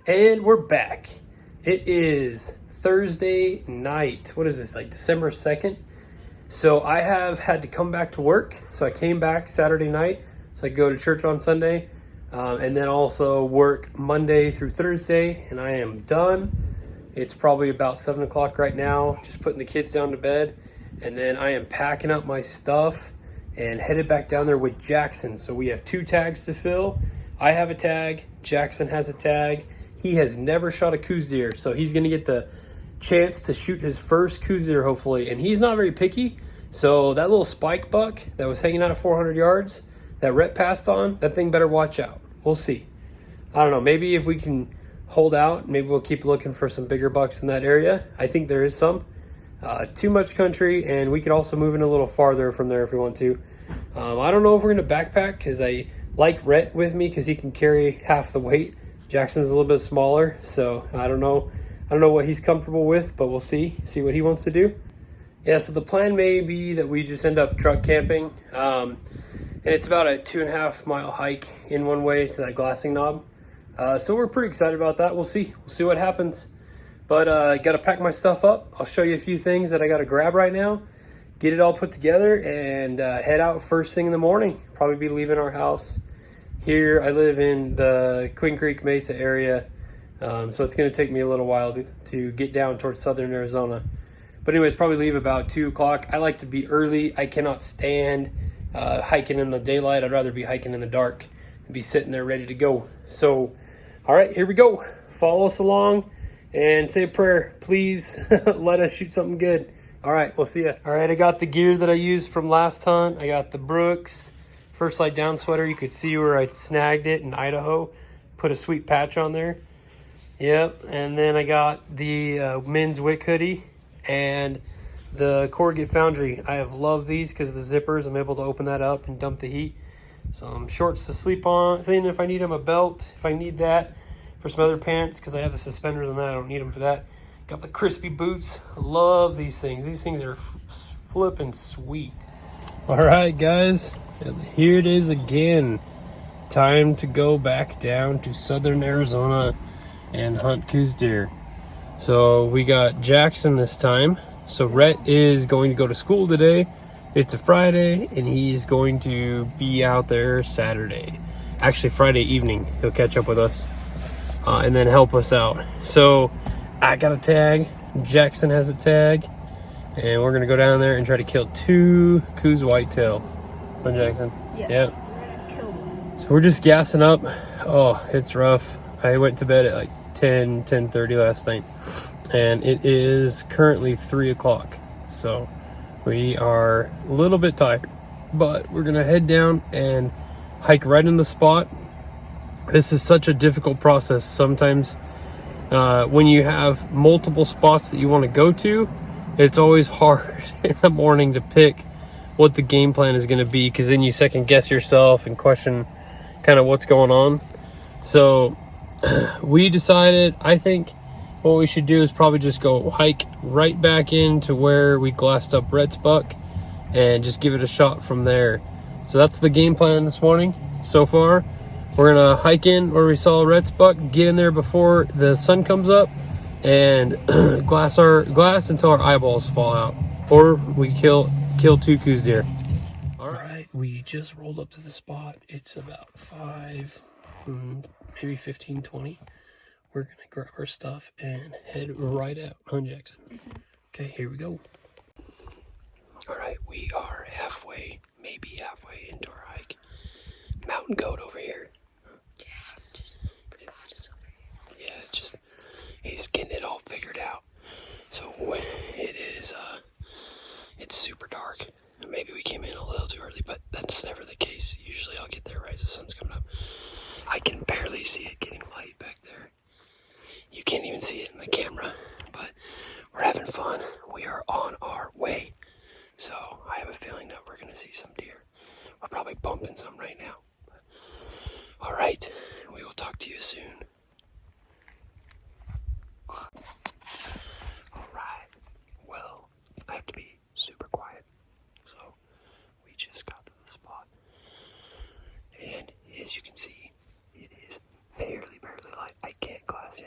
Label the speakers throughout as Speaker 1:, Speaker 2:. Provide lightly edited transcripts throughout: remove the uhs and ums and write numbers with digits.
Speaker 1: And we're back. It is Thursday night. What is this, like December 2nd? So I have had to come back to work. So I came back Saturday night so I could go to church on Sunday. And then also work Monday through Thursday. And I am done. It's probably about 7 o'clock right now. Just putting the kids down to bed. And then I am packing up my stuff and headed back down there with Jaxon. So we have 2 tags to fill. I have a tag. Jaxon has a tag. He has never shot a Coues deer, so he's going to get the chance to shoot his first Coues deer, hopefully. And he's not very picky, so that little spike buck that was hanging out at 400 yards, that Rhett passed on, that thing better watch out. We'll see. I don't know, maybe if we can hold out, maybe we'll keep looking for some bigger bucks in that area. I think there is some. Too much country, and we could also move in a little farther from there if we want to. I don't know if we're going to backpack, because I like Rhett with me because he can carry half the weight. Jackson's a little bit smaller, so I don't know what he's comfortable with, but we'll see what he wants to do. Yeah, so the plan may be that we just end up truck camping, and it's about a 2.5 mile hike in one way to that glassing knob. So we're pretty excited about that. We'll see what happens. But I got to pack my stuff up. I'll show you a few things that I got to grab right now, get it all put together, and head out first thing in the morning. Probably be leaving our house. Here, I live in the Queen Creek Mesa area, so it's going to take me a little while to get down towards southern Arizona. But anyways, probably leave about 2 o'clock. I like to be early. I cannot stand hiking in the daylight. I'd rather be hiking in the dark and be sitting there ready to go. So, all right, here we go. Follow us along and say a prayer. Please let us shoot something good. All right, we'll see ya. All right, I got the gear that I used from last hunt. I got the Brooks First Light Down sweater. You could see where I snagged it in Idaho. Put a sweet patch on there. Yep. And then I got the men's Wick hoodie and the Corrugate Foundry. I have loved these because of the zippers. I'm able to open that up and dump the heat. Some shorts to sleep on. Then if I need them, a belt. If I need that for some other pants, because I have the suspenders on that. I don't need them for that. Got the crispy boots. I love these things. These things are flipping sweet. All right, guys. And here it is again. Time to go back down to southern Arizona and hunt Coues deer. So we got Jaxon this time. So Rhett is going to go to school today. It's a Friday, and he's going to be out there Saturday. Actually, Friday evening, he'll catch up with us and then help us out. So I got a tag. Jaxon has a tag. And we're going to go down there and try to kill 2 Coues Whitetail. Huh, Jaxon?
Speaker 2: Yes.
Speaker 1: Yep.
Speaker 2: Kill one.
Speaker 1: So we're just gassing up. Oh, it's rough. I went to bed at like 10:30 last night. And it is currently 3 o'clock. So we are a little bit tired. But we're going to head down and hike right in the spot. This is such a difficult process. Sometimes when you have multiple spots that you want to go to, it's always hard in the morning to pick what the game plan is going to be, because then you second guess yourself and question kind of what's going on. So we decided, I think what we should do is probably just go hike right back into where we glassed up Rhett's buck and just give it a shot from there. So that's the game plan this morning so far. We're going to hike in where we saw Rhett's buck, get in there before the sun comes up, and glass until our eyeballs fall out, or we kill 2 Coues deer. All right, we just rolled up to the spot. It's about 5, maybe 15, 20. We're gonna grab our stuff and head right out, huh, Jaxon? Okay, here we go. All right, we are maybe halfway into our hike. Mountain goat over here.
Speaker 2: Yeah, just the goddess over here.
Speaker 1: Yeah, he's getting it all figured out. So it is, it's super dark. Maybe we came in a little too early, but that's never the case. Usually I'll get there right as the sun's coming up. I can barely see it getting light back there. You can't even see it in the camera, but we're having fun. We are on our way. So I have a feeling that we're going to see some deer. We're probably bumping some right now. All right, we will talk to you soon. All right, well, I have to be super quiet. So we just got to the spot. And as you can see, it is barely light. I can't glass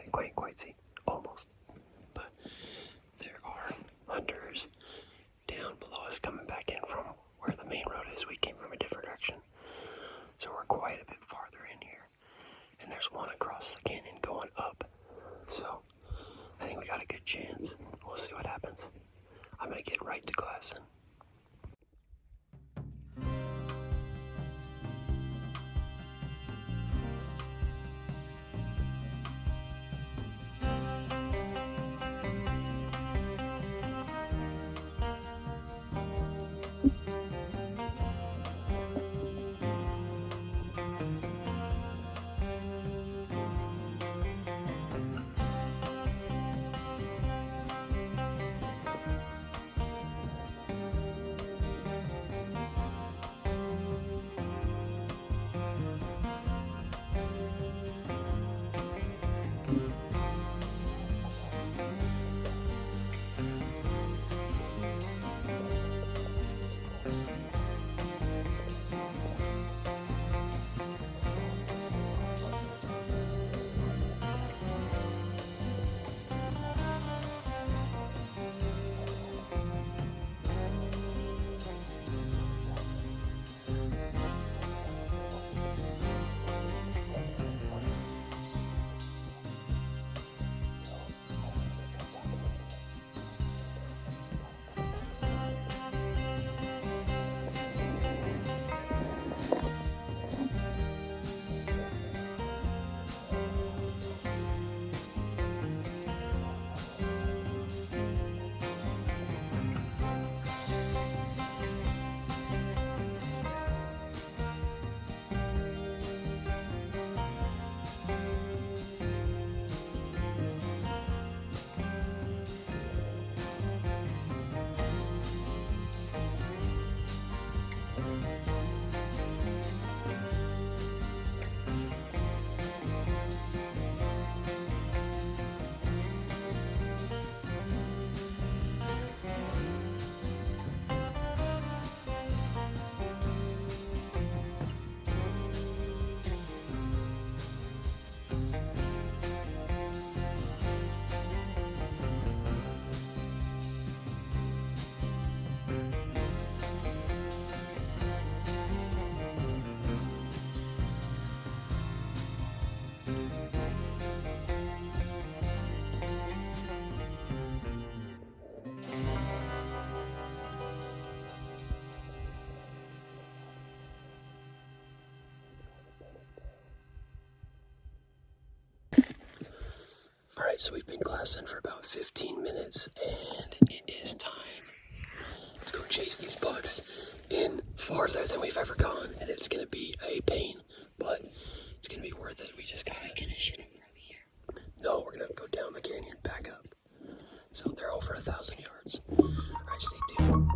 Speaker 1: Alright, so we've been glassing for about 15 minutes, and it is time. Let's go chase these bucks in farther than we've ever gone, and it's going to be a pain, but it's going to be worth it. We just got to shoot them from here. No, we're going to go down the canyon, back up. So they're over 1,000 yards. Alright, stay tuned.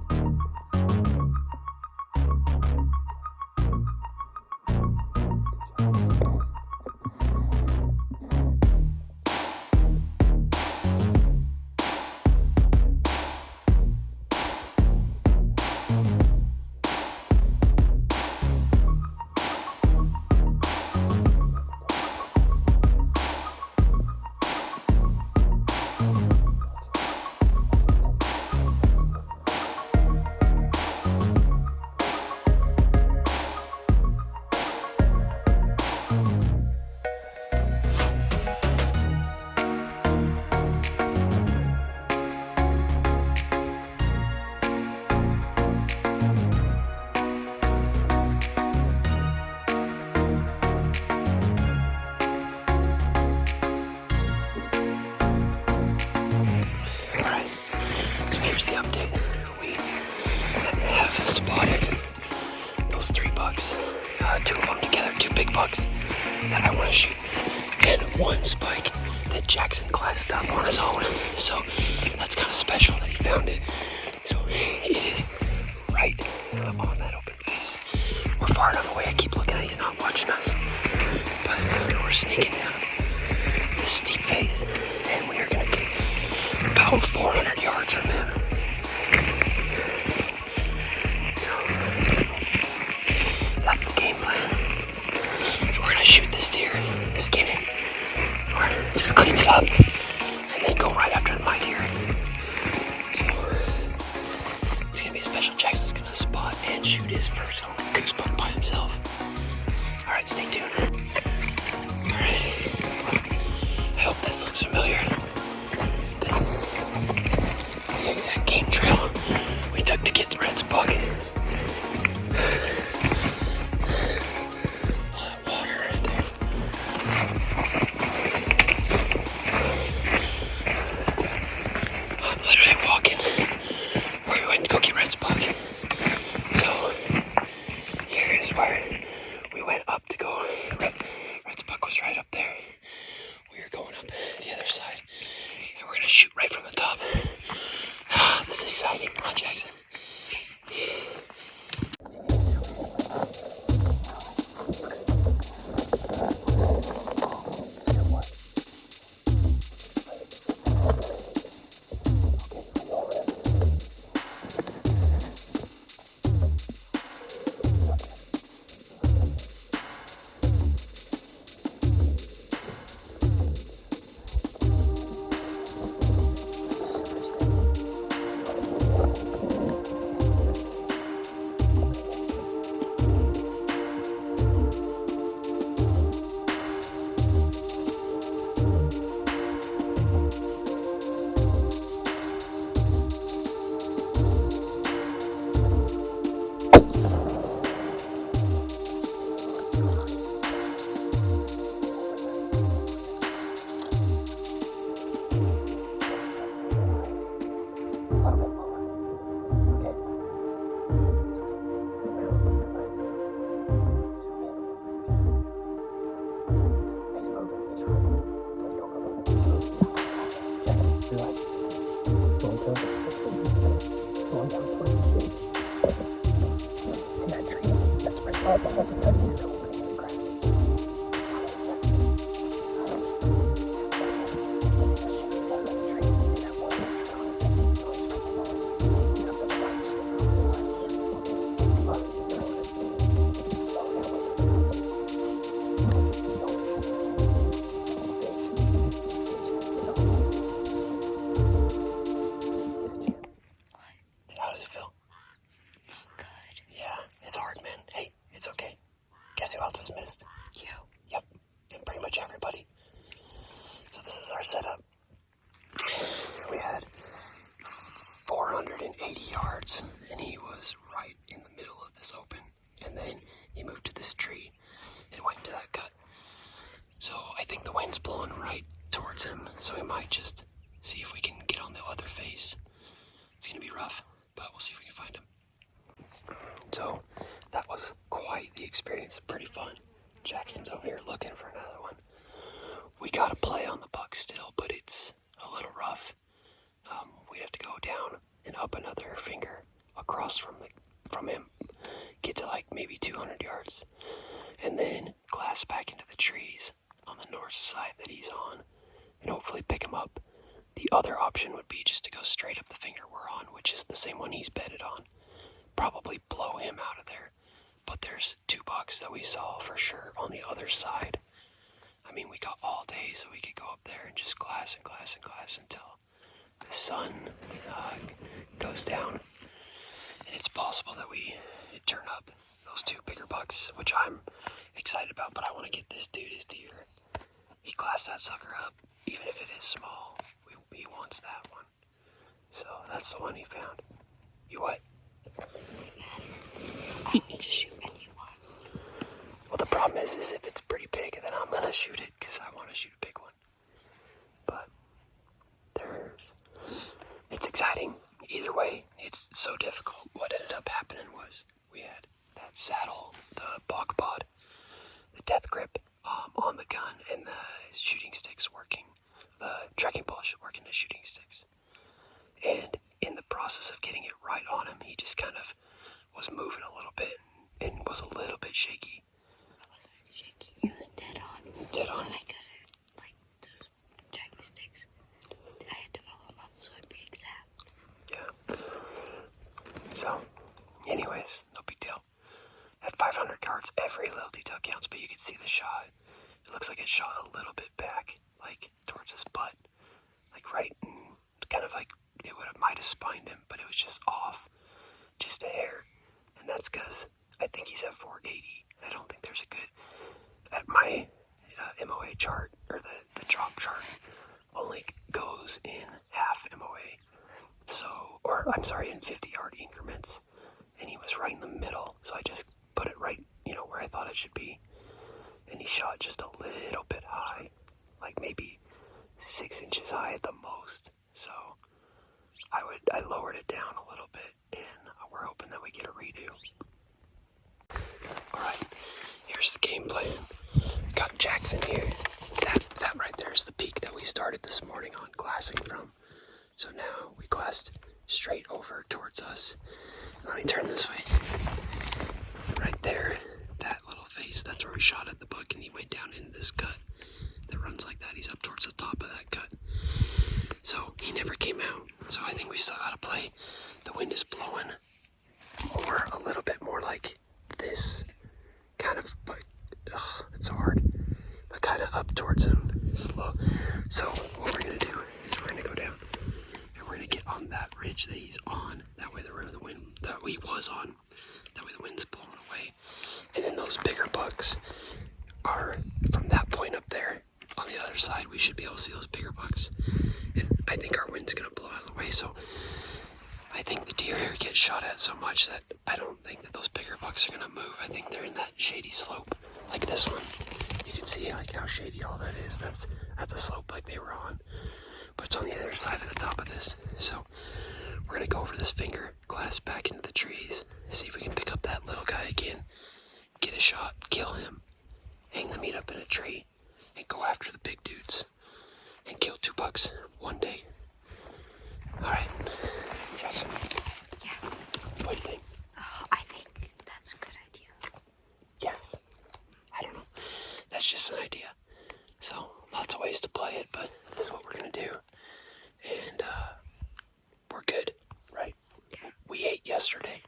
Speaker 1: Here's the update. We have spotted those 3 bucks, 2 of them together, 2 big bucks that I want to shoot, and 1 spike that Jaxon glassed up on his own. So that's kind of special that he found it. So it is right on that open face. We're far enough away. I keep looking at it. He's not watching us, but we're sneaking down this steep face, and we are going to get about 400 yards from him. That's the game plan. We're gonna shoot this deer, skin it, or just clean it up, and then go right after my deer. So it's gonna be special. Jackson's gonna spot and shoot his first goose buck by himself. Alright, stay tuned. Alright. I hope this looks familiar. This is the exact game trail we took to get the Red's buck. Shoot right from the top. This is exciting. Come on, Jaxon. Going down towards the shade. See that tree? That's right above the cutties in the opening in the grass. Jaxon. See the shade coming out of the trees and see that one big tree on the face and he's always right below it. He's up to the right just a little bit. I see him. Okay, get me up. Okay, slow down, wait till he stops. Stop. Don't shoot. Okay, shoot. If you get a chance, but don't wait. Just wait. If you get a chance. How does it feel?
Speaker 2: Not good.
Speaker 1: Yeah, it's hard, man. Hey, it's okay. Guess who else is missed?
Speaker 2: You.
Speaker 1: Yep, and pretty much everybody. So this is our setup. We had 480 yards, and he was right in the middle of this open. And then he moved to this tree and went to that cut. So I think the wind's blowing right towards towards him, so we might just see if we can get on the other face. It's gonna be rough, but we'll see if we can find him. So that was quite the experience, pretty fun. Jackson's over here looking for another one. We got a play on the buck still, but it's a little rough. We have to go down and up another finger across from him, get to like maybe 200 yards, and then glass back into the trees on the north side that he's on, and hopefully pick him up. The other option would be just to go straight up the finger we're on, which is the same one he's bedded on. Probably blow him out of there. But there's 2 bucks that we saw for sure on the other side. I mean, we got all day, so we could go up there and just glass and glass and glass until the sun goes down. And it's possible that we turn up those 2 bigger bucks, which I'm excited about, but I want to get this dude his deer. He glassed that sucker up, even if it is small. He wants that one. So that's the one he found. You what?
Speaker 2: It doesn't really matter. I need to shoot any one.
Speaker 1: Well, the problem is if it's pretty big, then I'm going to shoot it because I want to shoot a big one. But it's exciting. Either way, it's so difficult. What ended up happening was we had that saddle, the bog pod, the death grip on the gun, and the shooting sticks working, the tracking polish working the shooting sticks. And in the process of getting it right on him, he just kind of was moving a little bit and was a little bit shaky.
Speaker 2: It wasn't shaky, it was dead on.
Speaker 1: Dead on.
Speaker 2: When I got it, like those tracking sticks, I had to follow them up so it'd be exact.
Speaker 1: Yeah. So, anyways, no big deal. At 500 yards, every little detail counts, but you can see the shot. It looks like it shot a little bit back, like towards his butt, like right, kind of like it might have spined him, but it was just off, just a hair. And that's because I think he's at 480. I don't think there's a good, at my MOA chart, or the drop chart, only goes in half MOA. So, or I'm sorry, in 50-yard increments. And he was right in the middle, so I just put it right, where I thought it should be. And he shot just a little bit high, like maybe 6 inches high at the most. So I lowered it down a little bit, and we're hoping that we get a redo. Alright, here's the game plan. Got Jaxon here. That right there is the peak that we started this morning on glassing from. So now we glassed straight over towards us. Let me turn this way. Right there, that little face, that's where we shot at the buck, and he went down into this cut that runs like that. He's up towards the top of that cut. So he never came out. So I think we still gotta play. The wind is blowing more, a little bit more like this, kind of, but it's so hard. But kind of up towards him, slow. So what we're gonna do is we're gonna go down, and we're gonna get on that ridge that he's on. That way the wind that he was on, that way the wind's blowing away. And then those bigger bucks are from that point up there. On the other side, we should be able to see those bigger bucks. And I think our wind's going to blow out of the way. So I think the deer here get shot at so much that I don't think that those bigger bucks are going to move. I think they're in that shady slope, like this one. You can see like how shady all that is. That's a slope like they were on. But it's on the other side of the top of this. So we're going to go over this finger, glass back into the trees, see if we can pick up that little guy again, get a shot, kill him, hang the meat up in a tree, and go after the big dudes and kill 2 bucks one day. Alright, Jaxon.
Speaker 2: Yeah.
Speaker 1: What do you think?
Speaker 2: Oh, I think that's a good idea.
Speaker 1: Yes. I don't know. That's just an idea. So, lots of ways to play it, but this is what we're going to do. And, we're good, right?
Speaker 2: Yeah.
Speaker 1: We ate yesterday.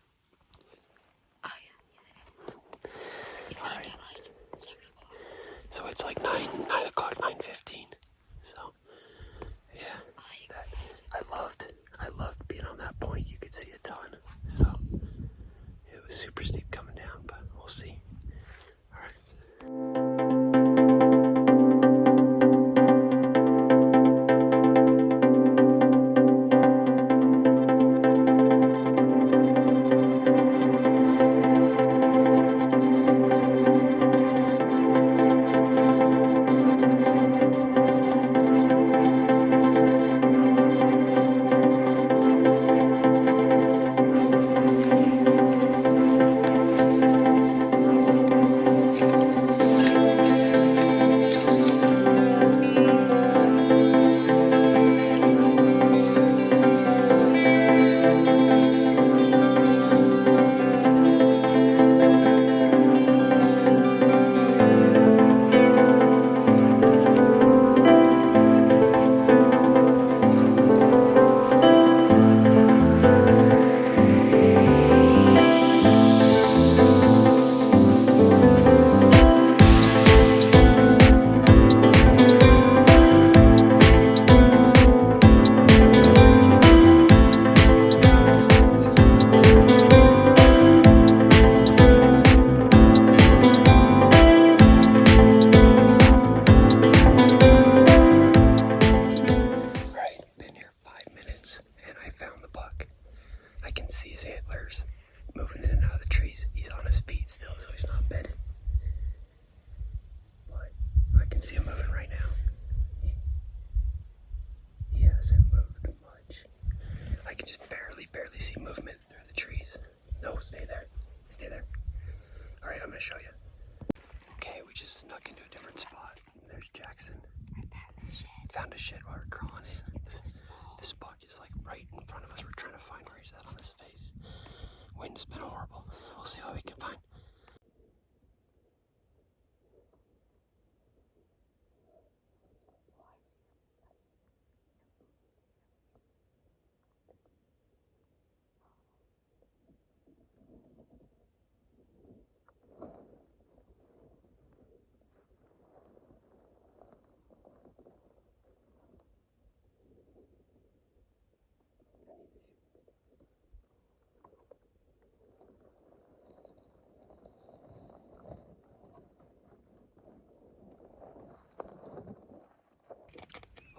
Speaker 2: Oh, yeah.
Speaker 1: All right.
Speaker 2: Like 7 o'clock.
Speaker 1: So it's like 9 o'clock, 9:15. So, yeah. I loved being on that point. You could see a ton. So, it was super steep coming down, but we'll see. All right. found a shed while we're crawling in. This buck is like right in front of us. We're trying to find where he's at on his face. Wind has been horrible. We'll see what we can find.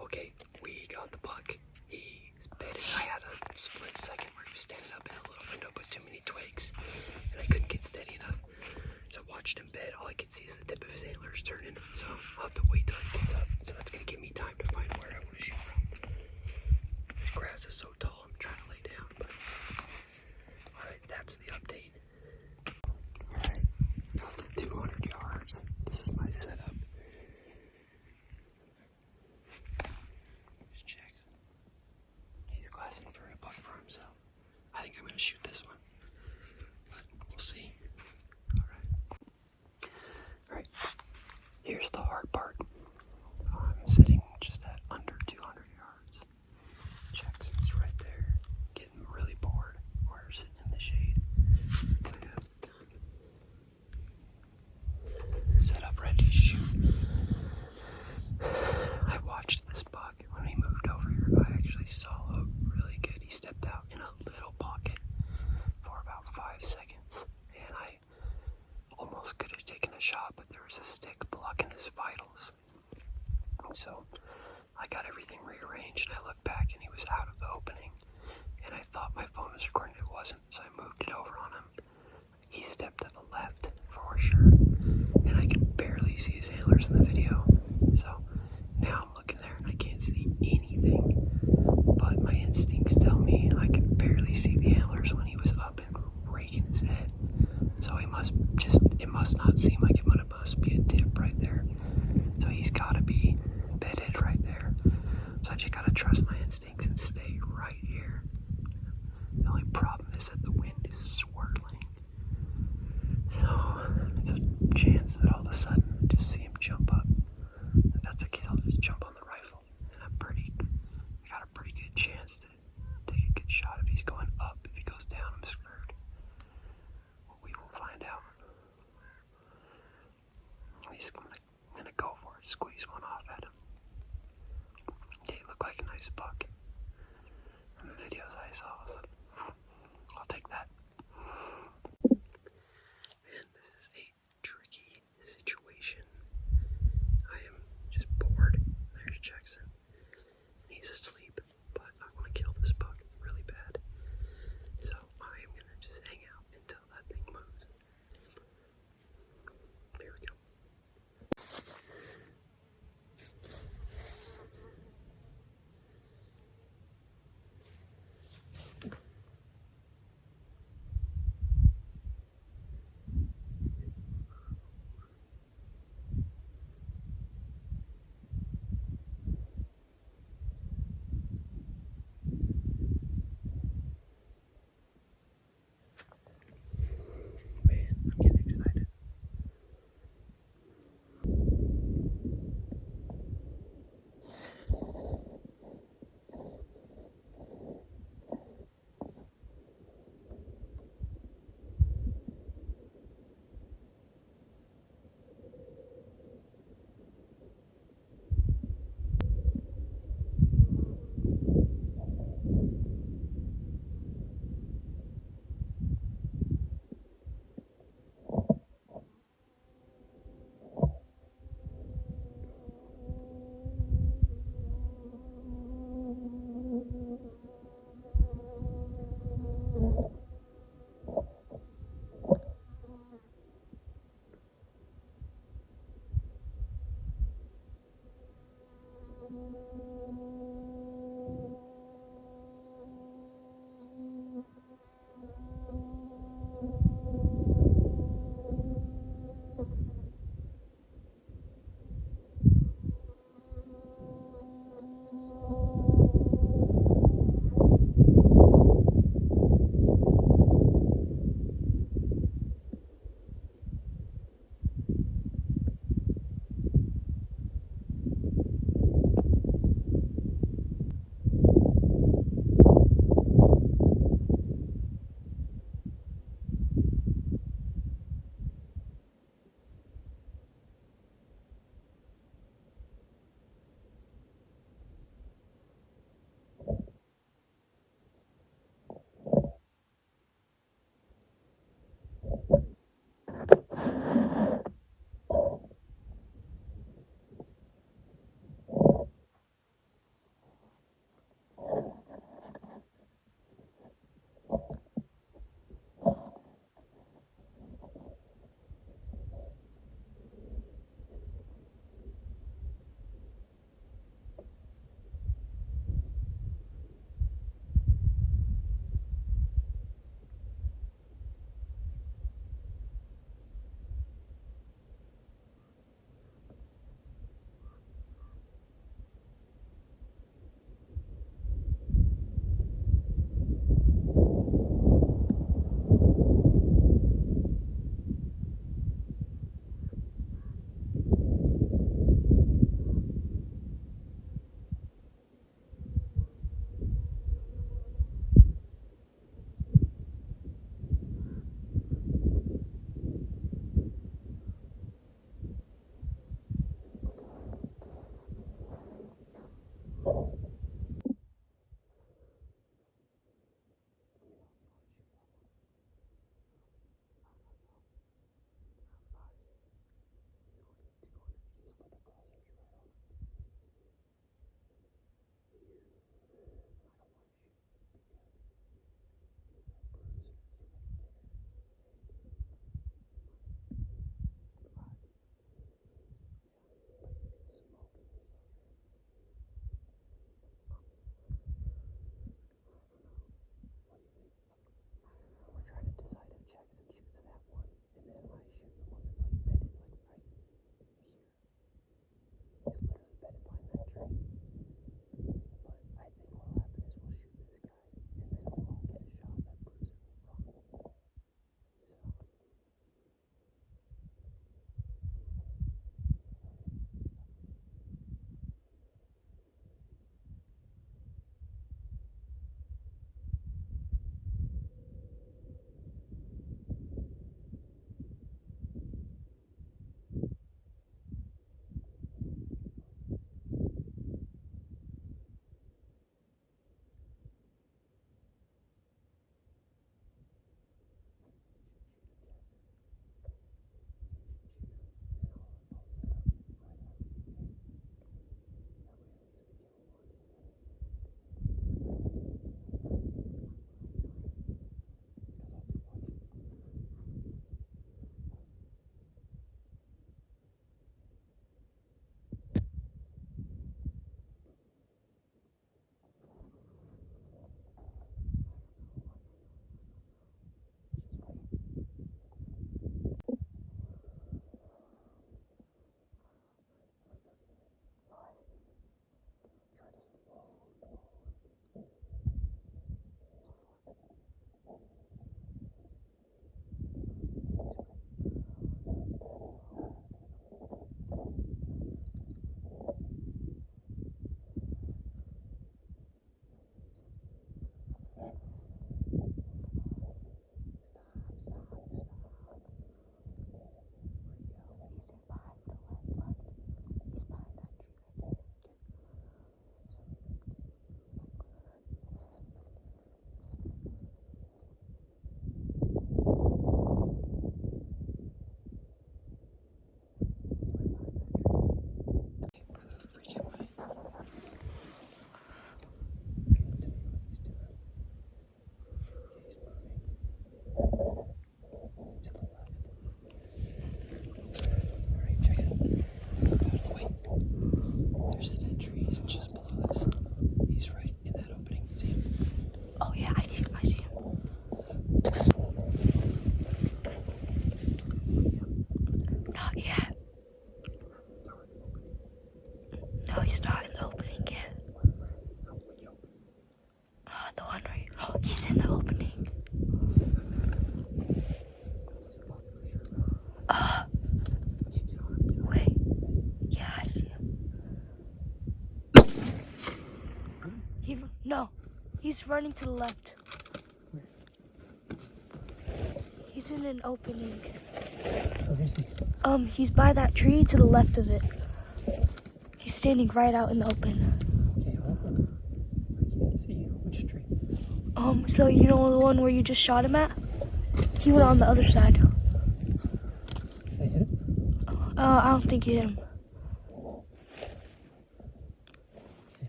Speaker 1: Okay, we got the buck. He's bedded. I had a split second where he was standing up in a little window, but too many twigs, and I couldn't get steady enough. So I watched him bed. All I could see is the tip of his antlers turning. So I'll have to wait till he gets up. So that's gonna give me time to find where I want to shoot from. This grass is so tall, I'm trying to lay down. But all right, that's the update. All right, got to 200 yards. This is my setup. Here's Jaxon. He's glassing for a buck for himself. I think I'm gonna shoot this one, but we'll see. All right, here's the hard part. I'm sitting just at under 200 yards. Jackson's right there, getting really bored. We're sitting in the shade. I have the gun set up, ready to shoot. I watched this buck when he moved over here. I actually saw a really good. He stepped out in a little pocket for about 5 seconds, and I almost could have taken a shot, but there was a stick blocking his vitals. So I got everything rearranged, and I looked back, and he was out of the opening. And I thought my phone was recording. It wasn't, so I moved it over on him. He stepped to the left for sure, and I could barely see his antlers in the video. So now I'm looking there, and I can't see anything. But my instincts tell me I could barely see the antlers when he was up and raking his head. So it must not seem like it must be a dip right there. So he's gotta be bedded right there. So I just gotta trust my instincts and stay right here. The only problem is that the wind is swirling. So it's a chance that all of a sudden I just see him jump up. If that's the case, I'll just jump on the rifle. And I got a pretty good chance to take a good shot. If he's going up, if he goes down, I'm screwed. We will find out. I'm gonna go for it, squeeze one off at him. He looked like a nice buck. From the videos I saw, I'll take that. Man, this is a tricky situation. I am just bored. There's Jaxon. He's asleep, but I want to kill this buck really bad. So I am gonna just hang out until that thing moves. There we go. Man, I'm getting excited. We're trying to decide if Jaxon shoots that one, and then I shoot the one that's like bedded like right here. He's literally bedded behind that tree. But I think what'll happen is we'll shoot this guy, and then we'll all get a shot. That bruiser will run. So.
Speaker 2: Oh yeah, I see him. Not yet. No, he's not in the opening yet. The one right. Oh, he's in the opening. Wait. Yeah, I see him. No, he's running to the left. He's in an opening. He's by that tree to the left of it. He's standing right out in the open.
Speaker 1: Okay, hold on. I can't see you. Which tree?
Speaker 2: So you know the one where you just shot him at? He went on the other side.
Speaker 1: Did I hit him?
Speaker 2: I don't think you hit him.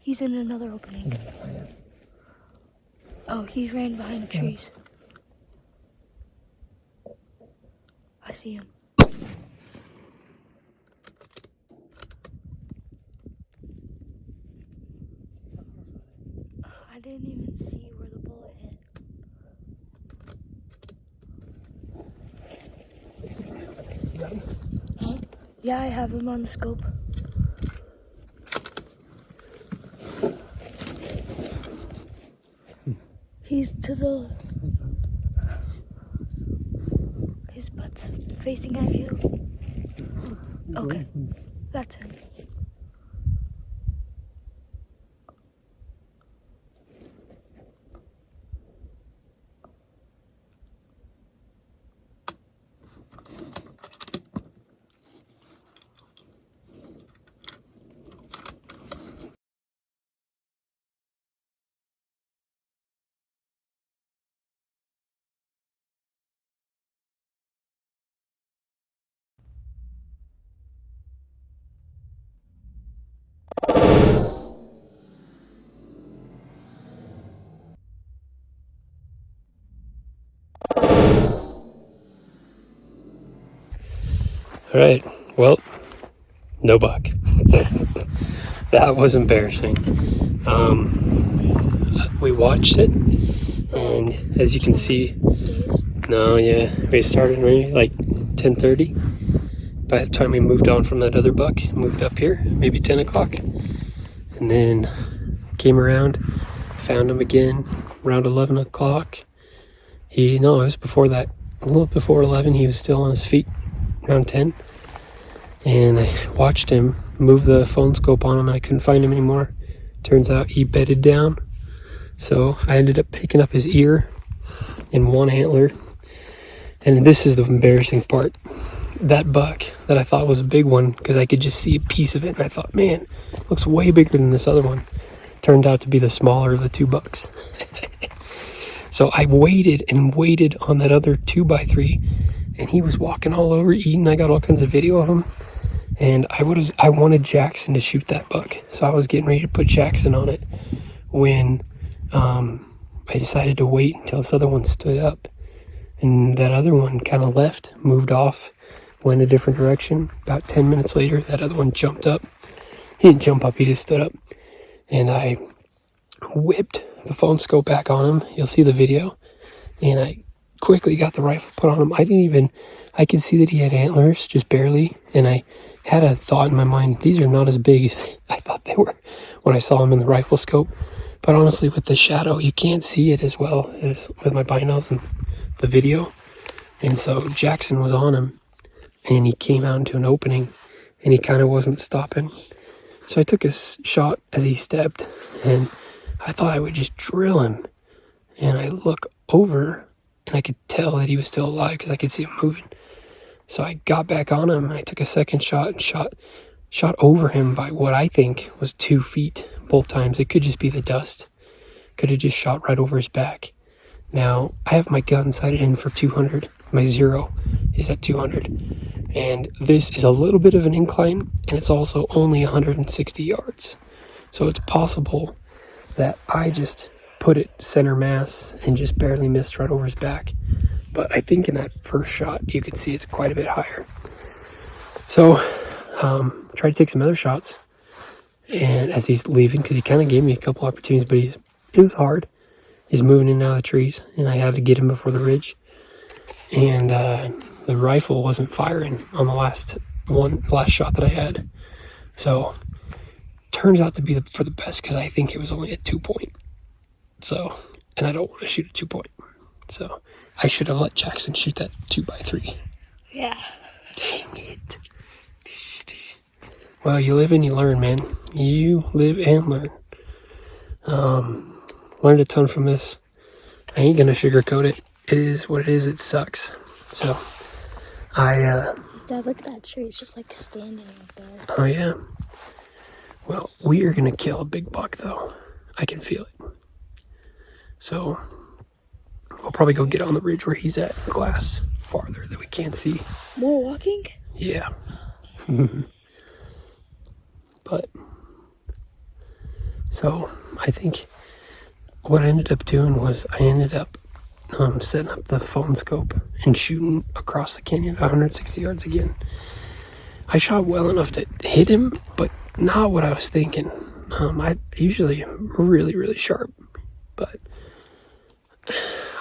Speaker 2: He's in another opening. Oh, he ran behind the trees. I see him. I didn't even see where the bullet hit.
Speaker 1: You got him?
Speaker 2: Huh? Yeah, I have him on the scope. He's to the... His butt's facing at you. Okay, that's him.
Speaker 1: All right. Well, no buck. That was embarrassing. We watched it, and as you can see, we started maybe like 10:30. By the time we moved on from that other buck, moved up here, maybe 10 o'clock, and then came around, found him again around 11 o'clock. It was before that, a little before 11. He was still on his feet around 10, and I watched him move the phone scope on him, and I couldn't find him anymore. Turns out he bedded down, so I ended up picking up his ear and one antler. And this is the embarrassing part. That buck that I thought was a big one, because I could just see a piece of it, and I thought, man, it looks way bigger than this other one, turned out to be the smaller of the two bucks. So I waited and waited on that other 2x3, and he was walking all over eating. I got all kinds of video of him, and I wanted Jaxon to shoot that buck, so I was getting ready to put Jaxon on it when I decided to wait until this other one stood up, and that other one kind of left, moved off, went a different direction. About 10 minutes later, that other one jumped up. He didn't jump up, he just stood up, and I whipped the phone scope back on him. You'll see the video. And I quickly got the rifle put on him. I could see that he had antlers, just barely, and I had a thought in my mind, these are not as big as I thought they were when I saw him in the rifle scope. But honestly, with the shadow, you can't see it as well as with my binos and the video. And so Jaxon was on him, and he came out into an opening, and he kind of wasn't stopping. So I took a shot as he stepped, and I thought I would just drill him. And I look over, and I could tell that he was still alive because I could see him moving. So I got back on him, and I took a second shot and shot over him by what I think was 2 feet both times. It could just be the dust. Could have just shot right over his back. Now, I have my gun sighted in for 200. My zero is at 200. And this is a little bit of an incline, and it's also only 160 yards. So it's possible that I just put it center mass and just barely missed right over his back. But I think in that first shot, you can see it's quite a bit higher. So, tried to take some other shots, and as he's leaving, because he kind of gave me a couple opportunities, but it was hard. He's moving in and out of the trees, and I had to get him before the ridge. And the rifle wasn't firing on the last shot that I had. So, turns out to be for the best, because I think it was only a 2-point. So, and I don't want to shoot a 2-point. So, I should have let Jaxon shoot that 2x3.
Speaker 2: Yeah.
Speaker 1: Dang it. Well, you live and you learn, man. You live and learn. Learned a ton from this. I ain't gonna sugarcoat it. It is what it is. It sucks. So,
Speaker 2: Dad, look at that tree. It's just like standing like that.
Speaker 1: Oh, yeah. Well, we are gonna kill a big buck, though. I can feel it. So, we'll probably go get on the ridge where he's at, glass farther that we can't see.
Speaker 2: More walking?
Speaker 1: Yeah. But, so, I think what I ended up doing was I ended up setting up the phone scope and shooting across the canyon at 160 yards again. I shot well enough to hit him, but not what I was thinking. I usually am really, really sharp, but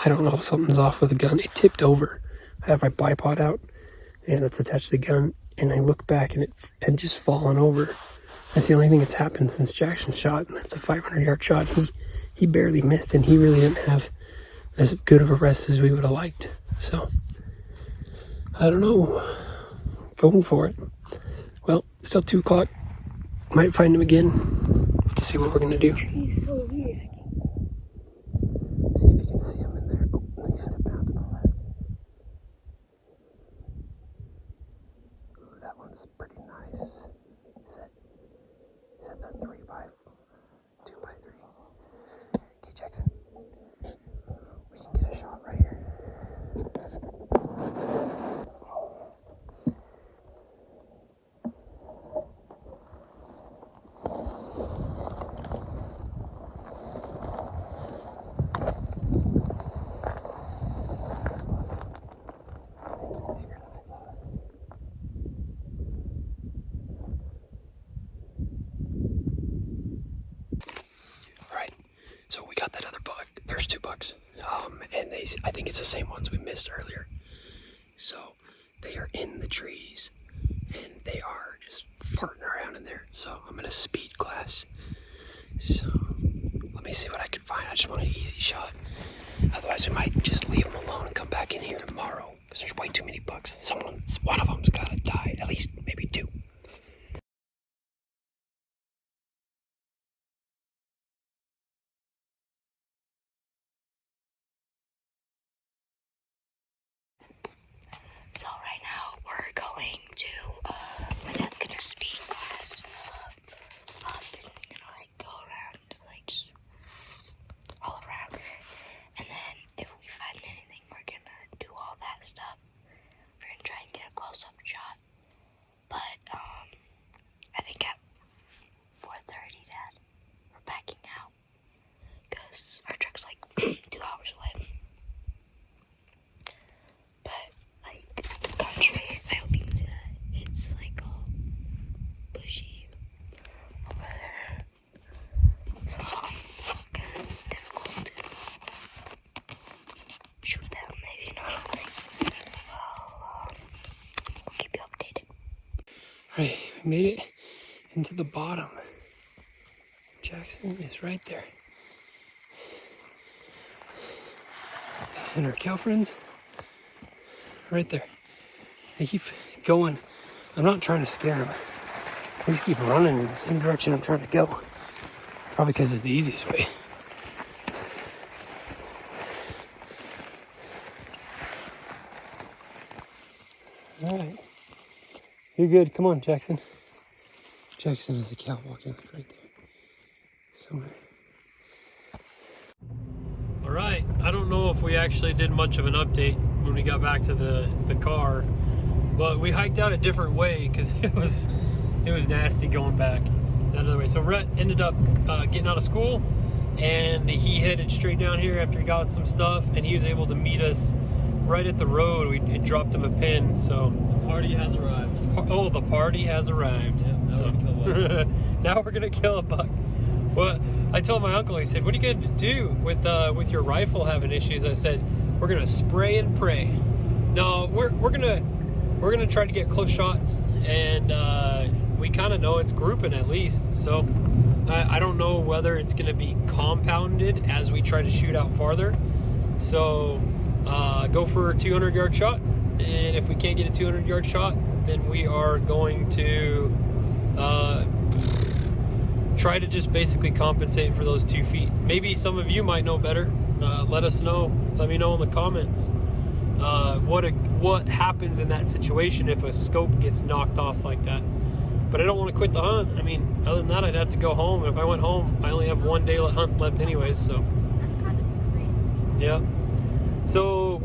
Speaker 1: I don't know if something's off with the gun. It tipped over. I have my bipod out, and it's attached to the gun, and I look back, and it had just fallen over. That's the only thing that's happened since Jackson's shot, and that's a 500-yard shot. He barely missed, and he really didn't have as good of a rest as we would have liked. So, I don't know. Going for it. Well, it's still 2 o'clock. Might find him again to see what we're going to do.
Speaker 2: He's so weird.
Speaker 1: See if you can see him in there. Oh, he's stepping out to the left. Ooh, that one's pretty nice. Set that 3x2x3. Okay, Jaxon. We can get a shot right here. So we got that other buck. There's 2 bucks. And I think it's the same ones we missed earlier. So they are in the trees and they are just farting around in there. So I'm in a speed class. So let me see what I can find. I just want an easy shot. Otherwise we might just leave them alone and come back in here tomorrow because there's way too many bucks. One of them's gotta die. At least maybe 2.
Speaker 2: So right now we're going to, my dad's gonna speed class. Gonna like go around, like just all around. And then if we find anything, we're gonna do all that stuff. We're gonna try and get a close-up shot. But, I think at 4:30, Dad, we're backing out. Because our truck's like 2 hours away. But, like, the country, I hope you can see that. It's like all bushy over there. So, kind of difficult to shoot them, if you know what I'm saying. We'll keep you updated.
Speaker 1: Alright, we made it into the bottom. Jaxon is right there. And our cow friends, right there. They keep going. I'm not trying to scare them. They just keep running in the same direction I'm trying to go. Probably because it's the easiest way. Alright. You're good. Come on, Jaxon. Jaxon has a cow walking right there. Somewhere. Alright, I don't know if we actually did much of an update when we got back to the car, but we hiked out a different way because it was nasty going back that other way. So Rhett ended up getting out of school and he headed straight down here after he got some stuff, and he was able to meet us right at the road. We dropped him a pin, so
Speaker 3: The party has arrived.
Speaker 1: oh, the party has arrived.
Speaker 3: Yeah, now
Speaker 1: So
Speaker 3: we're gonna kill a buck.
Speaker 1: now we're gonna kill a buck. Well, I told my uncle, he said, what are you gonna do with your rifle having issues? I said, we're gonna spray and pray. No, we're gonna try to get close shots, and we kind of know it's grouping at least. So I don't know whether it's gonna be compounded as we try to shoot out farther. So go for a 200-yard shot, and if we can't get a 200-yard shot, then we are going to try to just basically compensate for those 2 feet. Maybe some of you might know better. Let us know. Let me know in the comments what happens in that situation if a scope gets knocked off like that. But I don't want to quit the hunt. I mean, other than that, I'd have to go home. If I went home, I only have 1 day hunt left anyways, so.
Speaker 2: That's kind of great.
Speaker 1: Yeah. So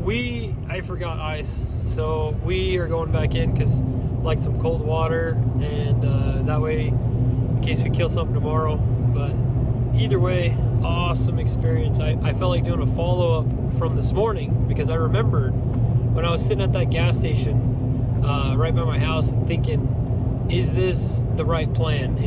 Speaker 1: I forgot ice. So we are going back in because like some cold water, and that way, in case we kill something tomorrow. But either way, awesome experience. I felt like doing a follow-up from this morning because I remembered when I was sitting at that gas station right by my house and thinking, is this the right plan?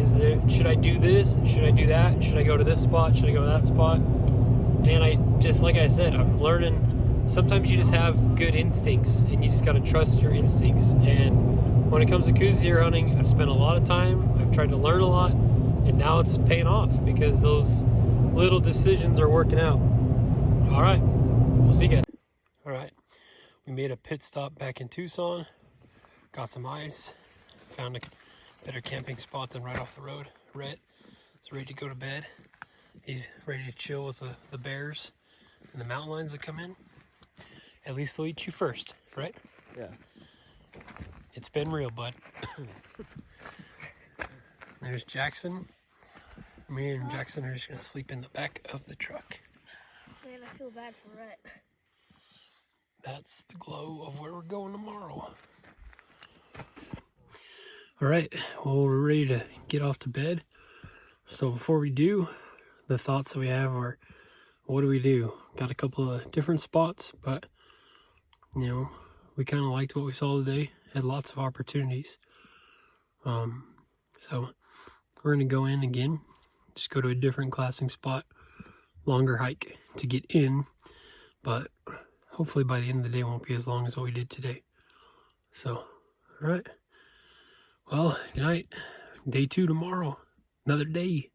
Speaker 1: Should I do this? Should I do that? Should I go to this spot? Should I go to that spot? And I just, like I said, I'm learning. Sometimes you just have good instincts and you just got to trust your instincts. And when it comes to Coues deer hunting, I've spent a lot of time. I've tried to learn a lot, and now it's paying off because those little decisions are working out. All right, we'll see you guys. All right, we made a pit stop back in Tucson, got some ice, found a better camping spot than right off the road. Rhett is ready to go to bed. He's ready to chill with the bears and the mountain lions that come in. At least they'll eat you first, right?
Speaker 3: Yeah.
Speaker 1: It's been real, bud. There's Jaxon. Me and Jaxon are just gonna sleep in the back of the truck.
Speaker 2: Man, I feel bad for Rhett.
Speaker 1: That's the glow of where we're going tomorrow. All right, well, we're ready to get off to bed. So before we do, the thoughts that we have are, what do we do? Got a couple of different spots, but you know, we kind of liked what we saw today. Had lots of opportunities. So we're gonna go in again, just go to a different glassing spot, longer hike to get in, but hopefully by the end of the day it won't be as long as what we did today. So, all right. Well, good night. Day 2 tomorrow. Another day.